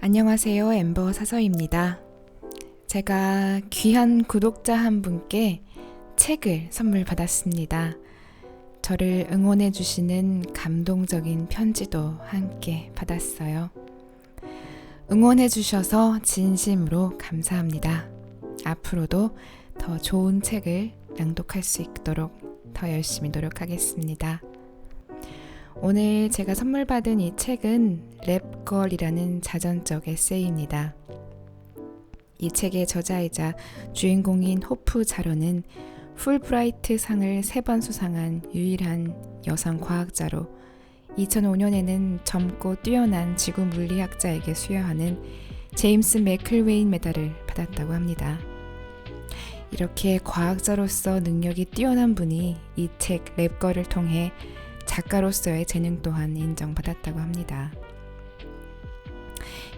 안녕하세요. 엠버 사서입니다. 제가 귀한 구독자 한 분께 책을 선물 받았습니다. 저를 응원해 주시는 감동적인 편지도 함께 받았어요. 응원해 주셔서 진심으로 감사합니다. 앞으로도 더 좋은 책을 낭독할 수 있도록 더 열심히 노력하겠습니다. 오늘 제가 선물 받은 이 책은 랩걸이라는 자전적 에세이입니다. 이 책의 저자이자 주인공인 호프 자로는 풀브라이트 상을 3번 수상한 유일한 여성 과학자로 2005년에는 젊고 뛰어난 지구 물리학자에게 수여하는 제임스 맥클웨인 메달을 받았다고 합니다. 이렇게 과학자로서 능력이 뛰어난 분이 이 책 랩걸을 통해 작가로서의 재능 또한 인정받았다고 합니다.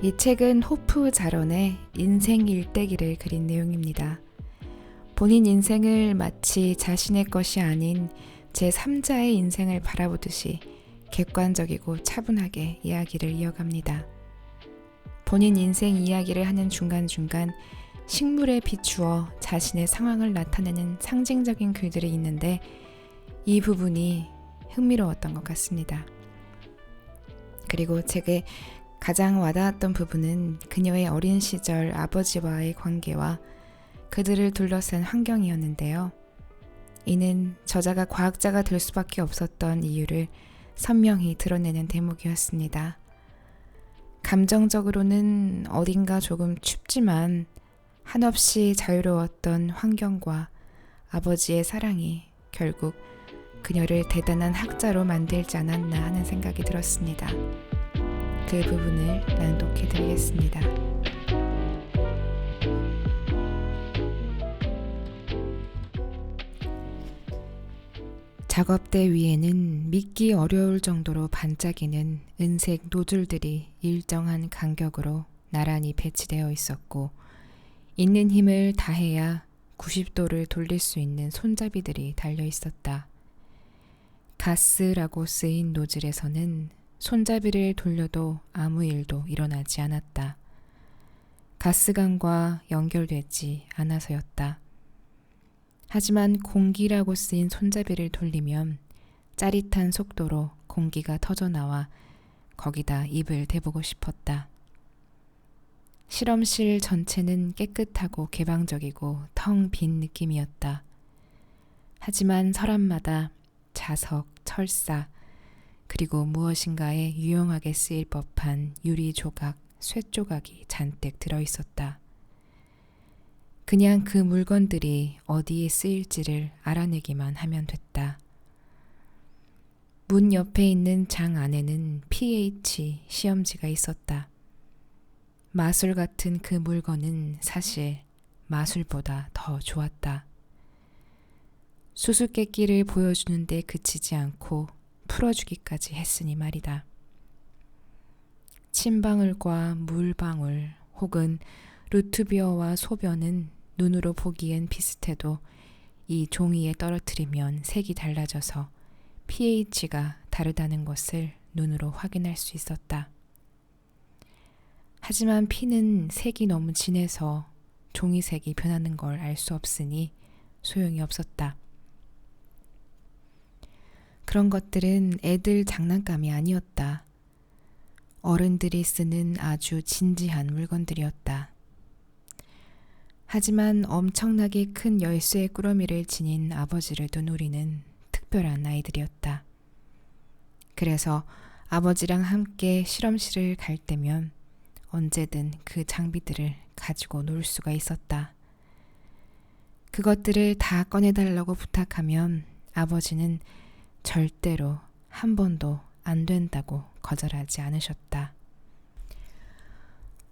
이 책은 호프 자론의 인생 일대기를 그린 내용입니다. 본인 인생을 마치 자신의 것이 아닌 제3자의 인생을 바라보듯이 객관적이고 차분하게 이야기를 이어갑니다. 본인 인생 이야기를 하는 중간중간 식물에 비추어 자신의 상황을 나타내는 상징적인 글들이 있는데 이 부분이 흥미로웠던 것 같습니다. 그리고 책의 가장 와닿았던 부분은 그녀의 어린 시절 아버지와의 관계와 그들을 둘러싼 환경이었는데요. 이는 저자가 과학자가 될 수밖에 없었던 이유를 선명히 드러내는 대목이었습니다. 감정적으로는 어딘가 조금 춥지만 한없이 자유로웠던 환경과 아버지의 사랑이 결국 그녀를 대단한 학자로 만들지 않았나 하는 생각이 들었습니다. 그 부분을 낭독해 드리겠습니다. 작업대 위에는 믿기 어려울 정도로 반짝이는 은색 노즐들이 일정한 간격으로 나란히 배치되어 있었고 있는 힘을 다해야 90도를 돌릴 수 있는 손잡이들이 달려 있었다. 가스라고 쓰인 노즐에서는 손잡이를 돌려도 아무 일도 일어나지 않았다. 가스관과 연결되지 않아서였다. 하지만 공기라고 쓰인 손잡이를 돌리면 짜릿한 속도로 공기가 터져나와 거기다 입을 대보고 싶었다. 실험실 전체는 깨끗하고 개방적이고 텅 빈 느낌이었다. 하지만 서랍마다 자석, 철사, 그리고 무엇인가에 유용하게 쓰일 법한 유리 조각, 쇠 조각이 잔뜩 들어있었다. 그냥 그 물건들이 어디에 쓰일지를 알아내기만 하면 됐다. 문 옆에 있는 장 안에는 pH 시험지가 있었다. 마술 같은 그 물건은 사실 마술보다 더 좋았다. 수수께끼를 보여주는데 그치지 않고 풀어주기까지 했으니 말이다. 침방울과 물방울 혹은 루트비어와 소변은 눈으로 보기엔 비슷해도 이 종이에 떨어뜨리면 색이 달라져서 pH가 다르다는 것을 눈으로 확인할 수 있었다. 하지만 피는 색이 너무 진해서 종이색이 변하는 걸 알 수 없으니 소용이 없었다. 그런 것들은 애들 장난감이 아니었다. 어른들이 쓰는 아주 진지한 물건들이었다. 하지만 엄청나게 큰 열쇠의 꾸러미를 지닌 아버지를 둔 우리는 특별한 아이들이었다. 그래서 아버지랑 함께 실험실을 갈 때면 언제든 그 장비들을 가지고 놀 수가 있었다. 그것들을 다 꺼내달라고 부탁하면 아버지는 절대로 한 번도 안 된다고 거절하지 않으셨다.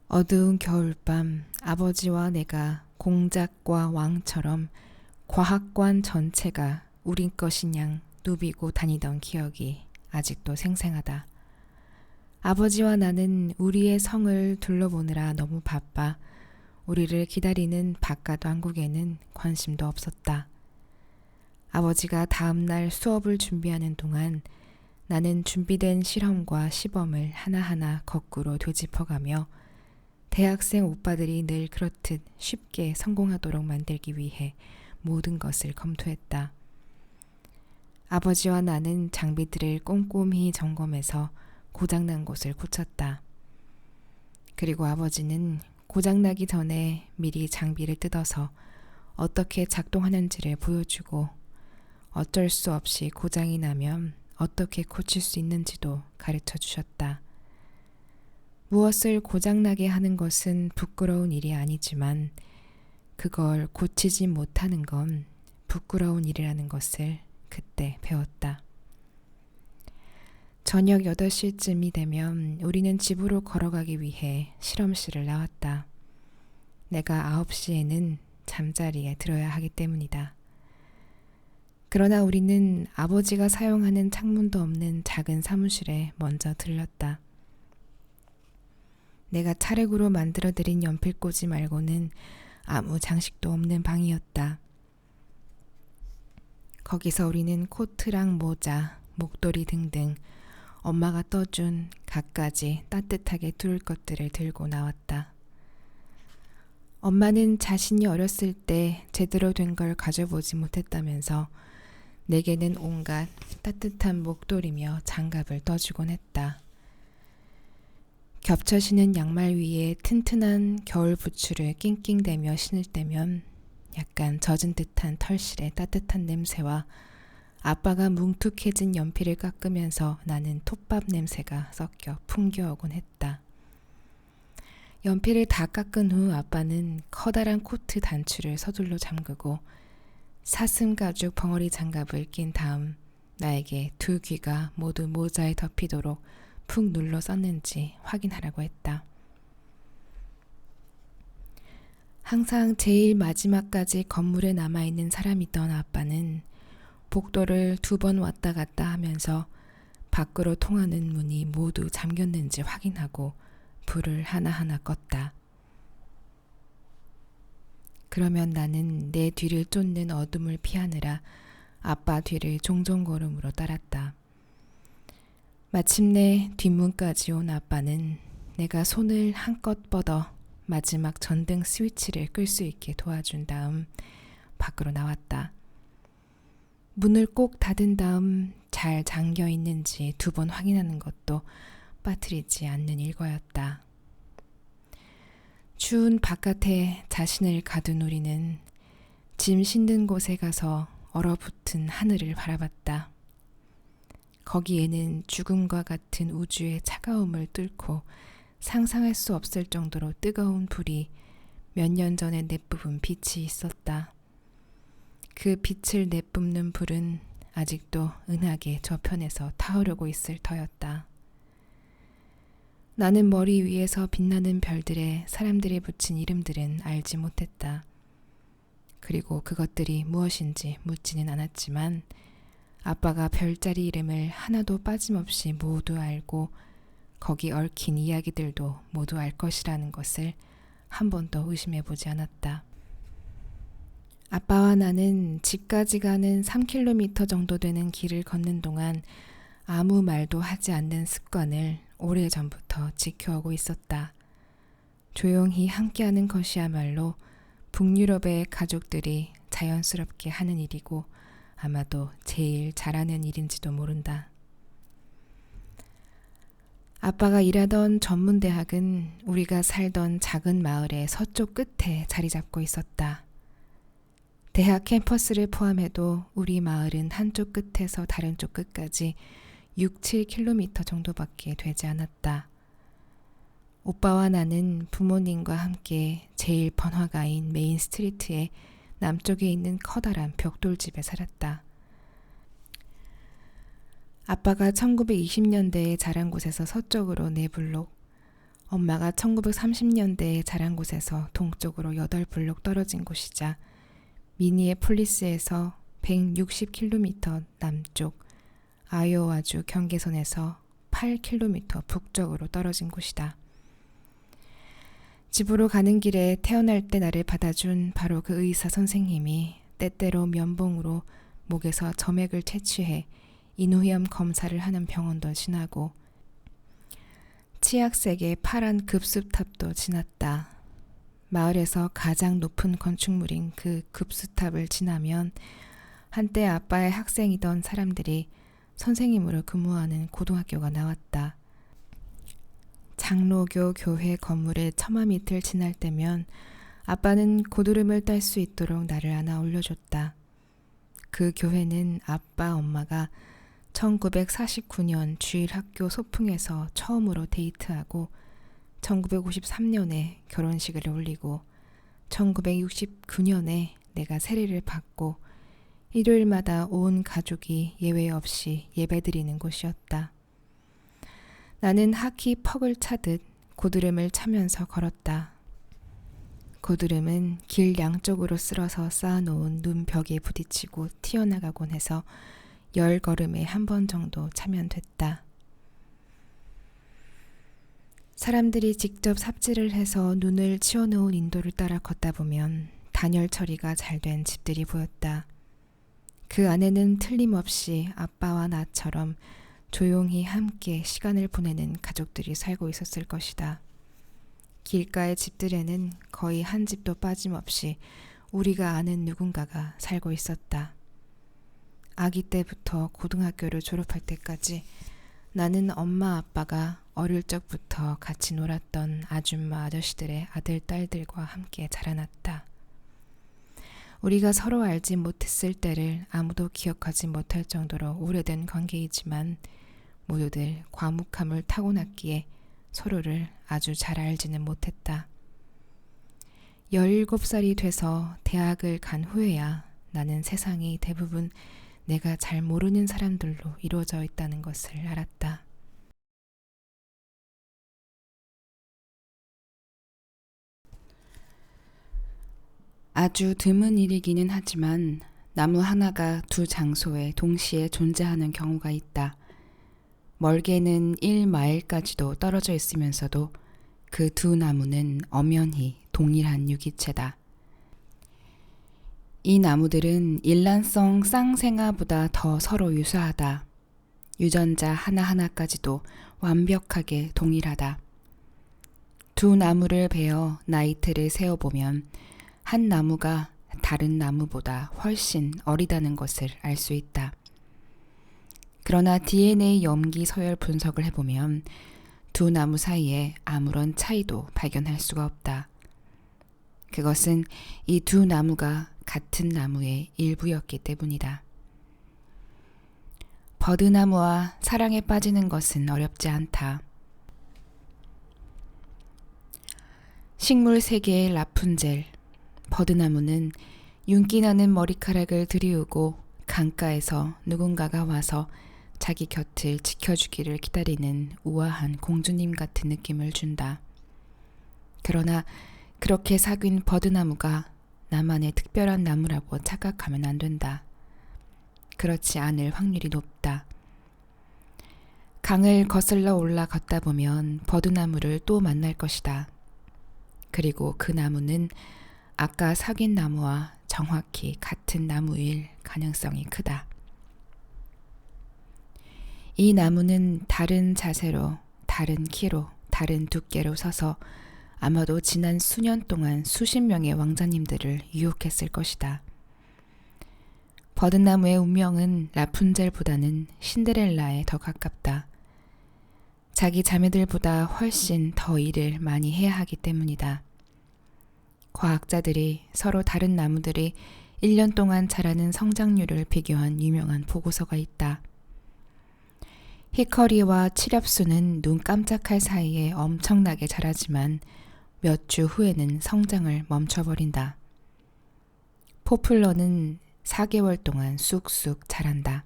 어두운 겨울밤 아버지와 내가 공작과 왕처럼 과학관 전체가 우리 것인 양 누비고 다니던 기억이 아직도 생생하다. 아버지와 나는 우리의 성을 둘러보느라 너무 바빠 우리를 기다리는 바깥 왕국에는 관심도 없었다. 아버지가 다음날 수업을 준비하는 동안 나는 준비된 실험과 시범을 하나하나 거꾸로 되짚어가며 대학생 오빠들이 늘 그렇듯 쉽게 성공하도록 만들기 위해 모든 것을 검토했다. 아버지와 나는 장비들을 꼼꼼히 점검해서 고장난 곳을 고쳤다. 그리고 아버지는 고장나기 전에 미리 장비를 뜯어서 어떻게 작동하는지를 보여주고 어쩔 수 없이 고장이 나면 어떻게 고칠 수 있는지도 가르쳐 주셨다. 무엇을 고장나게 하는 것은 부끄러운 일이 아니지만 그걸 고치지 못하는 건 부끄러운 일이라는 것을 그때 배웠다. 저녁 8시쯤이 되면 우리는 집으로 걸어가기 위해 실험실을 나왔다. 내가 9시에는 잠자리에 들어야 하기 때문이다. 그러나 우리는 아버지가 사용하는 창문도 없는 작은 사무실에 먼저 들렀다. 내가 차력으로 만들어드린 연필꽂이 말고는 아무 장식도 없는 방이었다. 거기서 우리는 코트랑 모자, 목도리 등등 엄마가 떠준 갖가지 따뜻하게 두를 것들을 들고 나왔다. 엄마는 자신이 어렸을 때 제대로 된 걸 가져보지 못했다면서 내게는 온갖 따뜻한 목도리며 장갑을 떠주곤 했다. 겹쳐 신은 양말 위에 튼튼한 겨울 부츠를 낑낑대며 신을 때면 약간 젖은 듯한 털실의 따뜻한 냄새와 아빠가 뭉툭해진 연필을 깎으면서 나는 톱밥 냄새가 섞여 풍겨오곤 했다. 연필을 다 깎은 후 아빠는 커다란 코트 단추를 서둘러 잠그고 사슴 가죽 벙어리 장갑을 낀 다음 나에게 두 귀가 모두 모자에 덮이도록 푹 눌러 썼는지 확인하라고 했다. 항상 제일 마지막까지 건물에 남아있는 사람이던 아빠는 복도를 2번 왔다 갔다 하면서 밖으로 통하는 문이 모두 잠겼는지 확인하고 불을 하나하나 껐다. 그러면 나는 내 뒤를 쫓는 어둠을 피하느라 아빠 뒤를 종종 걸음으로 따랐다. 마침내 뒷문까지 온 아빠는 내가 손을 한껏 뻗어 마지막 전등 스위치를 끌 수 있게 도와준 다음 밖으로 나왔다. 문을 꼭 닫은 다음 잘 잠겨 있는지 2번 확인하는 것도 빠뜨리지 않는 일과였다. 추운 바깥에 자신을 가둔 우리는 짐 싣는 곳에 가서 얼어붙은 하늘을 바라봤다. 거기에는 죽음과 같은 우주의 차가움을 뚫고 상상할 수 없을 정도로 뜨거운 불이 몇 년 전에 내뿜은 빛이 있었다. 그 빛을 내뿜는 불은 아직도 은하계 저편에서 타오르고 있을 터였다. 나는 머리 위에서 빛나는 별들에 사람들이 붙인 이름들은 알지 못했다. 그리고 그것들이 무엇인지 묻지는 않았지만 아빠가 별자리 이름을 하나도 빠짐없이 모두 알고 거기 얽힌 이야기들도 모두 알 것이라는 것을 한 번도 의심해보지 않았다. 아빠와 나는 집까지 가는 3km 정도 되는 길을 걷는 동안 아무 말도 하지 않는 습관을 오래전부터 지켜오고 있었다. 조용히 함께하는 것이야말로 북유럽의 가족들이 자연스럽게 하는 일이고 아마도 제일 잘하는 일인지도 모른다. 아빠가 일하던 전문대학은 우리가 살던 작은 마을의 서쪽 끝에 자리 잡고 있었다. 대학 캠퍼스를 포함해도 우리 마을은 한쪽 끝에서 다른 쪽 끝까지 6-7km 정도밖에 되지 않았다. 오빠와 나는 부모님과 함께 제일 번화가인 메인 스트리트의 남쪽에 있는 커다란 벽돌집에 살았다. 아빠가 1920년대에 자란 곳에서 서쪽으로 4블록, 엄마가 1930년대에 자란 곳에서 동쪽으로 8블록 떨어진 곳이자 미니애폴리스에서 160km 남쪽 아이오와주 경계선에서 8km 북쪽으로 떨어진 곳이다. 집으로 가는 길에 태어날 때 나를 받아준 바로 그 의사 선생님이 때때로 면봉으로 목에서 점액을 채취해 인후염 검사를 하는 병원도 지나고 치약색의 파란 급수탑도 지났다. 마을에서 가장 높은 건축물인 그 급수탑을 지나면 한때 아빠의 학생이던 사람들이 선생님으로 근무하는 고등학교가 나왔다. 장로교 교회 건물의 처마 밑을 지날 때면 아빠는 고드름을 딸 수 있도록 나를 안아 올려줬다. 그 교회는 아빠 엄마가 1949년 주일학교 소풍에서 처음으로 데이트하고 1953년에 결혼식을 올리고 1969년에 내가 세례를 받고 일요일마다 온 가족이 예외 없이 예배드리는 곳이었다. 나는 하키 퍽을 차듯 고드름을 차면서 걸었다. 고드름은 길 양쪽으로 쓸어서 쌓아놓은 눈벽에 부딪히고 튀어나가곤 해서 10걸음에 한 번 정도 차면 됐다. 사람들이 직접 삽질을 해서 눈을 치워놓은 인도를 따라 걷다 보면 단열 처리가 잘 된 집들이 보였다. 그 안에는 틀림없이 아빠와 나처럼 조용히 함께 시간을 보내는 가족들이 살고 있었을 것이다. 길가의 집들에는 거의 한 집도 빠짐없이 우리가 아는 누군가가 살고 있었다. 아기 때부터 고등학교를 졸업할 때까지 나는 엄마 아빠가 어릴 적부터 같이 놀았던 아줌마 아저씨들의 아들 딸들과 함께 자라났다. 우리가 서로 알지 못했을 때를 아무도 기억하지 못할 정도로 오래된 관계이지만 모두들 과묵함을 타고났기에 서로를 아주 잘 알지는 못했다. 17살이 돼서 대학을 간 후에야 나는 세상이 대부분 내가 잘 모르는 사람들로 이루어져 있다는 것을 알았다. 아주 드문 일이기는 하지만 나무 하나가 두 장소에 동시에 존재하는 경우가 있다. 멀게는 1마일까지도 떨어져 있으면서도 그 두 나무는 엄연히 동일한 유기체다. 이 나무들은 일란성 쌍생아보다 더 서로 유사하다. 유전자 하나하나까지도 완벽하게 동일하다. 두 나무를 베어 나이트를 세어보면 한 나무가 다른 나무보다 훨씬 어리다는 것을 알 수 있다. 그러나 DNA 염기 서열 분석을 해보면 두 나무 사이에 아무런 차이도 발견할 수가 없다. 그것은 이 두 나무가 같은 나무의 일부였기 때문이다. 버드나무와 사랑에 빠지는 것은 어렵지 않다. 식물 세계의 라푼젤, 버드나무는 윤기나는 머리카락을 들이우고 강가에서 누군가가 와서 자기 곁을 지켜주기를 기다리는 우아한 공주님 같은 느낌을 준다. 그러나 그렇게 사귄 버드나무가 나만의 특별한 나무라고 착각하면 안 된다. 그렇지 않을 확률이 높다. 강을 거슬러 올라갔다 보면 버드나무를 또 만날 것이다. 그리고 그 나무는 아까 사귄 나무와 정확히 같은 나무일 가능성이 크다. 이 나무는 다른 자세로, 다른 키로, 다른 두께로 서서 아마도 지난 수년 동안 수십 명의 왕자님들을 유혹했을 것이다. 버드나무의 운명은 라푼젤보다는 신데렐라에 더 가깝다. 자기 자매들보다 훨씬 더 일을 많이 해야 하기 때문이다. 과학자들이 서로 다른 나무들이 1년 동안 자라는 성장률을 비교한 유명한 보고서가 있다. 히커리와 칠엽수는 눈 깜짝할 사이에 엄청나게 자라지만 몇 주 후에는 성장을 멈춰버린다. 포플러는 4개월 동안 쑥쑥 자란다.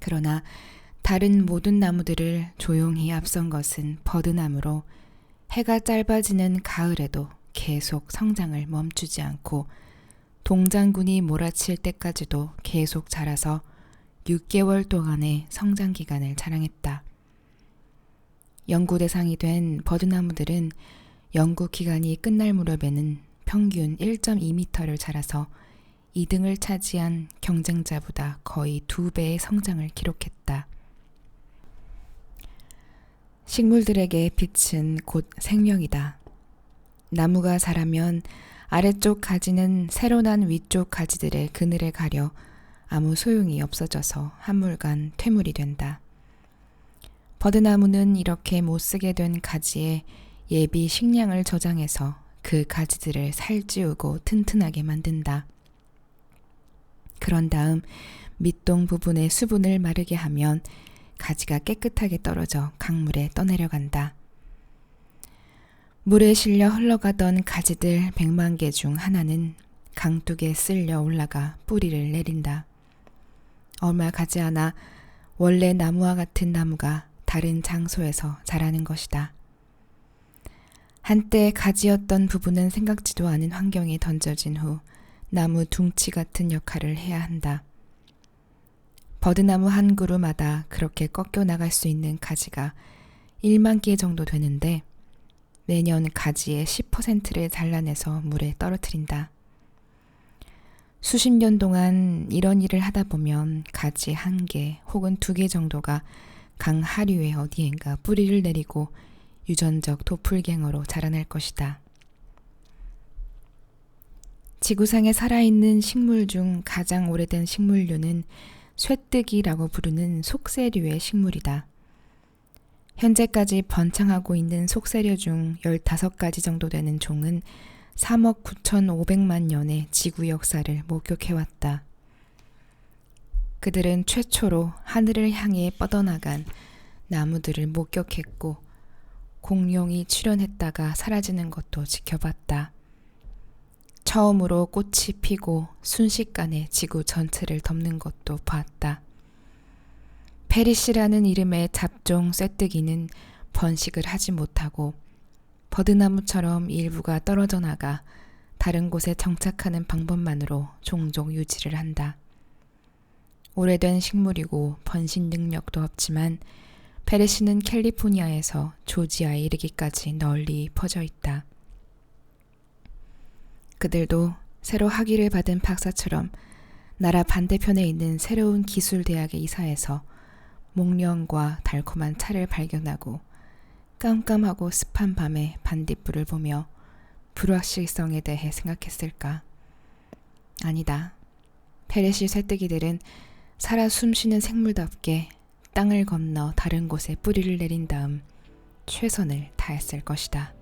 그러나 다른 모든 나무들을 조용히 앞선 것은 버드나무로 해가 짧아지는 가을에도 계속 성장을 멈추지 않고 동장군이 몰아칠 때까지도 계속 자라서 6개월 동안의 성장 기간을 자랑했다. 연구 대상이 된 버드나무들은 연구 기간이 끝날 무렵에는 평균 1.2m를 자라서 2등을 차지한 경쟁자보다 거의 2배의 성장을 기록했다. 식물들에게 빛은 곧 생명이다. 나무가 자라면 아래쪽 가지는 새로 난 위쪽 가지들의 그늘에 가려 아무 소용이 없어져서 한물간 퇴물이 된다. 버드나무는 이렇게 못쓰게 된 가지에 예비 식량을 저장해서 그 가지들을 살찌우고 튼튼하게 만든다. 그런 다음 밑동 부분의 수분을 마르게 하면 가지가 깨끗하게 떨어져 강물에 떠내려간다. 물에 실려 흘러가던 가지들 100만 개 중 하나는 강둑에 쓸려 올라가 뿌리를 내린다. 얼마 가지 않아 원래 나무와 같은 나무가 다른 장소에서 자라는 것이다. 한때 가지였던 부분은 생각지도 않은 환경에 던져진 후 나무 둥치 같은 역할을 해야 한다. 버드나무 한 그루마다 그렇게 꺾여 나갈 수 있는 가지가 1만 개 정도 되는데 매년 가지의 10%를 잘라내서 물에 떨어뜨린다. 수십 년 동안 이런 일을 하다 보면 가지 1개 혹은 2개 정도가 강 하류의 어디엔가 뿌리를 내리고 유전적 도플갱어로 자라날 것이다. 지구상에 살아있는 식물 중 가장 오래된 식물류는 쇠뜨기라고 부르는 속세류의 식물이다. 현재까지 번창하고 있는 속세류 중 15가지 정도 되는 종은 3억 9,500만 년의 지구 역사를 목격해왔다. 그들은 최초로 하늘을 향해 뻗어나간 나무들을 목격했고 공룡이 출현했다가 사라지는 것도 지켜봤다. 처음으로 꽃이 피고 순식간에 지구 전체를 덮는 것도 봤다. 페리시라는 이름의 잡종 쇠뜨기는 번식을 하지 못하고 버드나무처럼 일부가 떨어져 나가 다른 곳에 정착하는 방법만으로 종종 유지를 한다. 오래된 식물이고 번식 능력도 없지만 페리시는 캘리포니아에서 조지아에 이르기까지 널리 퍼져 있다. 그들도 새로 학위를 받은 박사처럼 나라 반대편에 있는 새로운 기술대학에 이사해서 목련과 달콤한 차를 발견하고 깜깜하고 습한 밤에 반딧불을 보며 불확실성에 대해 생각했을까? 아니다. 페리시 쇠뜨기들은 살아 숨쉬는 생물답게 땅을 건너 다른 곳에 뿌리를 내린 다음 최선을 다했을 것이다.